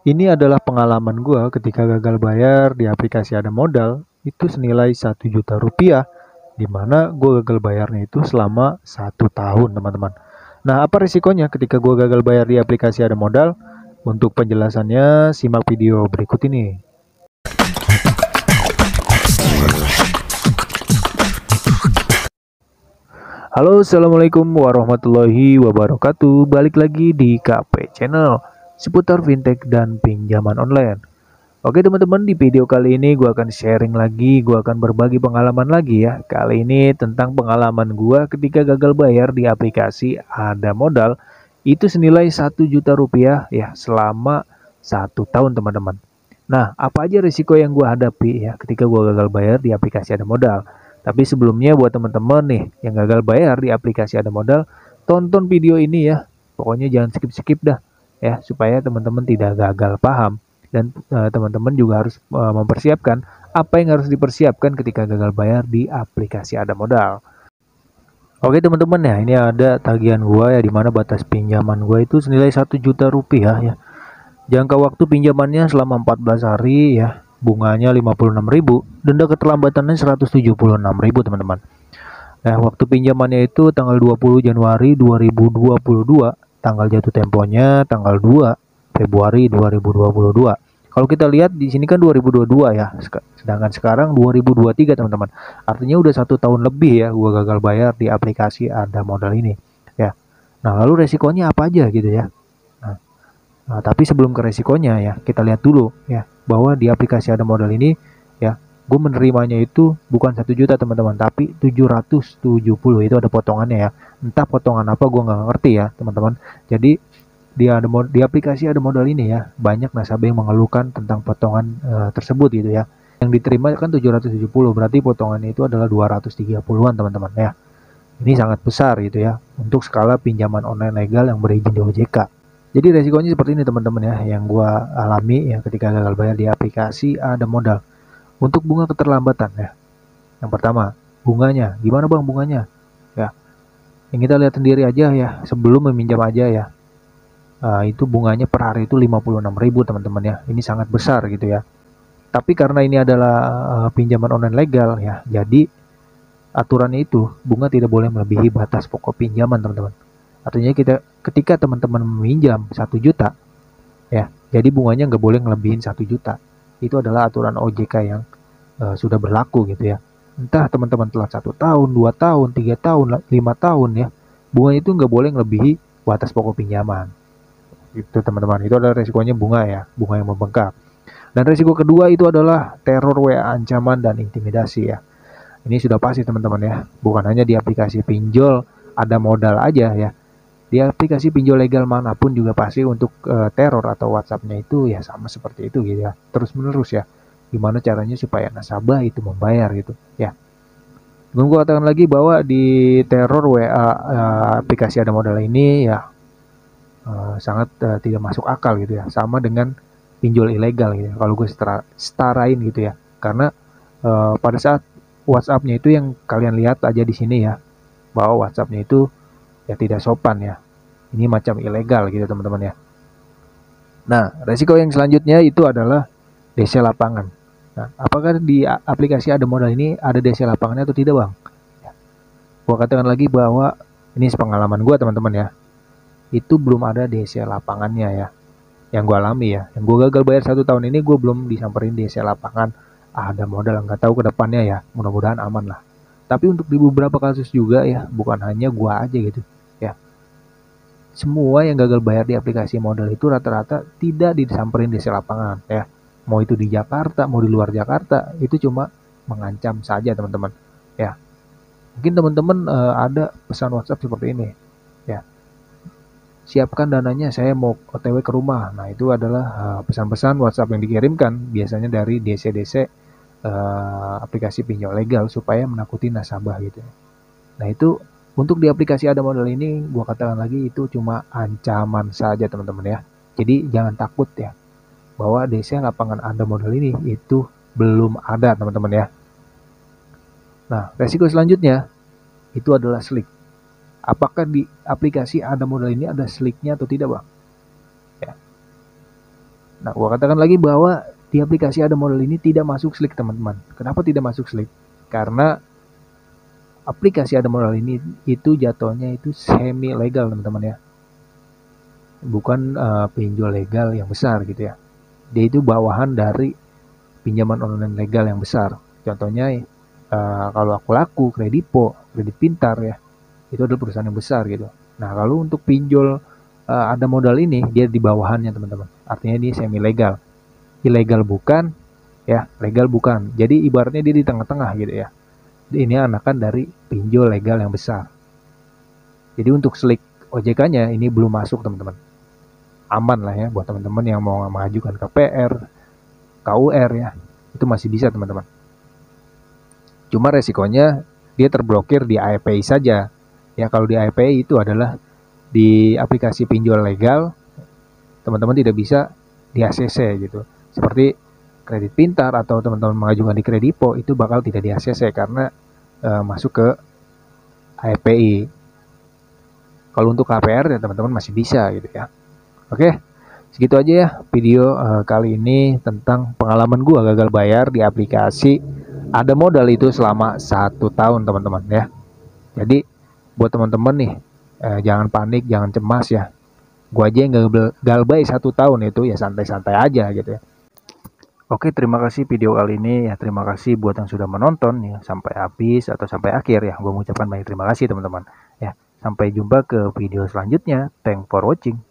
Ini adalah pengalaman gua ketika gagal bayar di aplikasi Ada Modal itu senilai 1 juta rupiah, di mana gua gagal bayarnya itu selama 1 tahun, teman-teman. Nah, apa risikonya ketika gua gagal bayar di aplikasi Ada Modal? Untuk penjelasannya, simak video berikut ini. Halo, assalamualaikum warahmatullahi wabarakatuh. Balik lagi di KP Channel seputar fintech dan pinjaman online. Oke teman-teman, di video kali ini gue akan sharing lagi, gue akan berbagi pengalaman lagi ya. Kali ini tentang pengalaman gue ketika gagal bayar di aplikasi Ada Modal itu senilai 1 juta rupiah ya selama 1 tahun, teman-teman. Nah, apa aja risiko yang gue hadapi ya ketika gue gagal bayar di aplikasi Ada Modal? Tapi sebelumnya buat teman-teman nih yang gagal bayar di aplikasi Ada Modal, tonton video ini ya. Pokoknya jangan skip-skip dah ya, supaya teman-teman tidak gagal paham. Dan teman-teman juga harus mempersiapkan apa yang harus dipersiapkan ketika gagal bayar di aplikasi Ada Modal. Oke teman-teman ya, ini ada tagihan gua ya, dimana batas pinjaman gua itu senilai 1 juta rupiah ya. Jangka waktu pinjamannya selama 14 hari ya. Bunganya 56.000, denda keterlambatannya 176.000, teman-teman. Nah, waktu pinjamannya itu tanggal 20 Januari 2022, tanggal jatuh temponya tanggal 2 Februari 2022. Kalau kita lihat di sini kan 2022 ya, sedangkan sekarang 2023, teman-teman. Artinya udah 1 tahun lebih ya gua gagal bayar di aplikasi Ada Modal ini ya. Nah, lalu resikonya apa aja gitu ya. Nah, tapi sebelum ke resikonya ya, kita lihat dulu ya, bahwa di aplikasi Ada Modal ini ya, gue menerimanya itu bukan 1 juta teman-teman, tapi 770, itu ada potongannya ya. Entah potongan apa gue nggak ngerti ya teman-teman. Jadi di aplikasi Ada Modal ini ya, banyak nasabah yang mengeluhkan tentang potongan tersebut gitu ya. Yang diterima kan 770, berarti potongannya itu adalah 230-an teman-teman ya. Ini sangat besar gitu ya untuk skala pinjaman online legal yang berizin di OJK. Jadi resikonya seperti ini teman-teman ya, yang gua alami ya ketika gagal bayar di aplikasi Ada Modal. Untuk bunga keterlambatan ya. Yang pertama, bunganya. Gimana Bang bunganya? Ya. Yang kita lihat sendiri aja ya, sebelum meminjam aja ya. Itu bunganya per hari itu 56.000 teman-teman ya. Ini sangat besar gitu ya. Tapi karena ini adalah pinjaman online legal ya, jadi aturannya itu bunga tidak boleh melebihi batas pokok pinjaman, teman-teman. Artinya ketika teman-teman meminjam 1 juta ya, jadi bunganya nggak boleh ngelebihin 1 juta. Itu adalah aturan OJK yang sudah berlaku gitu ya. Entah teman-teman telah 1 tahun, 2 tahun, 3 tahun, 5 tahun ya, bunganya itu nggak boleh ngelebihi batas pokok pinjaman. Itu teman-teman, itu adalah resikonya bunga ya, bunga yang membengkak. Dan resiko kedua itu adalah teror WA, ancaman dan intimidasi ya. Ini sudah pasti teman-teman ya, bukan hanya di aplikasi pinjol Ada Modal aja ya. Di aplikasi pinjol legal manapun juga pasti untuk teror atau WhatsApp-nya itu ya sama seperti itu gitu ya. Terus menerus ya. Gimana caranya supaya nasabah itu membayar gitu ya. Gue katakan lagi bahwa di teror WA aplikasi Ada Modal ini ya sangat tidak masuk akal gitu ya. Sama dengan pinjol ilegal gitu ya. Kalau gue setarain gitu ya. Karena pada saat WhatsApp-nya itu yang kalian lihat aja di sini ya, bahwa WhatsApp-nya itu ya tidak sopan ya. Ini macam ilegal gitu teman-teman ya. Nah, resiko yang selanjutnya itu adalah DC lapangan. Nah, apakah di aplikasi Ada Modal ini ada DC lapangannya atau tidak, Bang? Ya. Gua katakan lagi bahwa ini sepengalaman gua teman-teman ya. Itu belum ada DC lapangannya ya. Yang gua alami ya. Yang gua gagal bayar 1 tahun ini, gua belum disamperin DC lapangan Ada Modal. Nggak tahu ke depannya ya. Mudah-mudahan aman lah. Tapi untuk di beberapa kasus juga ya, bukan hanya gua aja gitu ya. Semua yang gagal bayar di aplikasi modal itu rata-rata tidak disamperin di lapangan ya. Mau itu di Jakarta, mau di luar Jakarta, itu cuma mengancam saja teman-teman ya. Mungkin teman-teman ada pesan WhatsApp seperti ini ya. Siapkan dananya, saya mau OTW ke rumah. Nah, itu adalah pesan-pesan WhatsApp yang dikirimkan biasanya dari DC-DC aplikasi pinjol legal supaya menakuti nasabah gitu. Nah, itu untuk di aplikasi Ada Modal ini, gua katakan lagi itu cuma ancaman saja teman-teman ya. Jadi jangan takut ya, bahwa DC lapangan Ada Modal ini itu belum ada teman-teman ya. Nah, resiko selanjutnya itu adalah slick. Apakah di aplikasi Ada Modal ini ada slicknya atau tidak, Bang? Ya. Nah, gua katakan lagi bahwa di aplikasi Ada Modal ini tidak masuk Slick, teman-teman. Kenapa tidak masuk Slick? Karena aplikasi Ada Modal ini itu jatuhnya itu semi legal, teman-teman ya. Bukan pinjol legal yang besar gitu ya. Dia itu bawahan dari pinjaman online legal yang besar. Contohnya kalau aku laku, Kredipo, Kredit Pintar ya, itu adalah perusahaan yang besar gitu. Nah, kalau untuk pinjol Ada Modal ini, dia di bawahannya, teman-teman. Artinya ini semi legal. Ilegal bukan, ya, legal bukan. Jadi ibaratnya dia di tengah-tengah gitu ya. Ini anakan dari pinjol legal yang besar. Jadi untuk Slick OJK-nya ini belum masuk, teman-teman. Aman lah ya buat teman-teman yang mau mengajukan KPR, KUR ya. Itu masih bisa, teman-teman. Cuma resikonya dia terblokir di API saja. Ya, kalau di API itu adalah di aplikasi pinjol legal, teman-teman tidak bisa di ACC gitu. Seperti Kredit Pintar atau teman-teman mengajukan di Kredipo itu bakal tidak di ACC karena masuk ke API. Kalau untuk KPR ya teman-teman masih bisa gitu ya. Oke, segitu aja ya video kali ini tentang pengalaman gua gagal bayar di aplikasi Ada Modal itu selama 1 tahun, teman-teman ya. Jadi buat teman-teman nih, jangan panik, jangan cemas ya. Gua aja yang gagal bayar 1 tahun itu ya santai-santai aja gitu ya. Oke, terima kasih video kali ini ya. Terima kasih buat yang sudah menonton ya sampai habis atau sampai akhir ya. Gue mengucapkan banyak terima kasih, teman-teman. Ya, sampai jumpa ke video selanjutnya. Thanks for watching.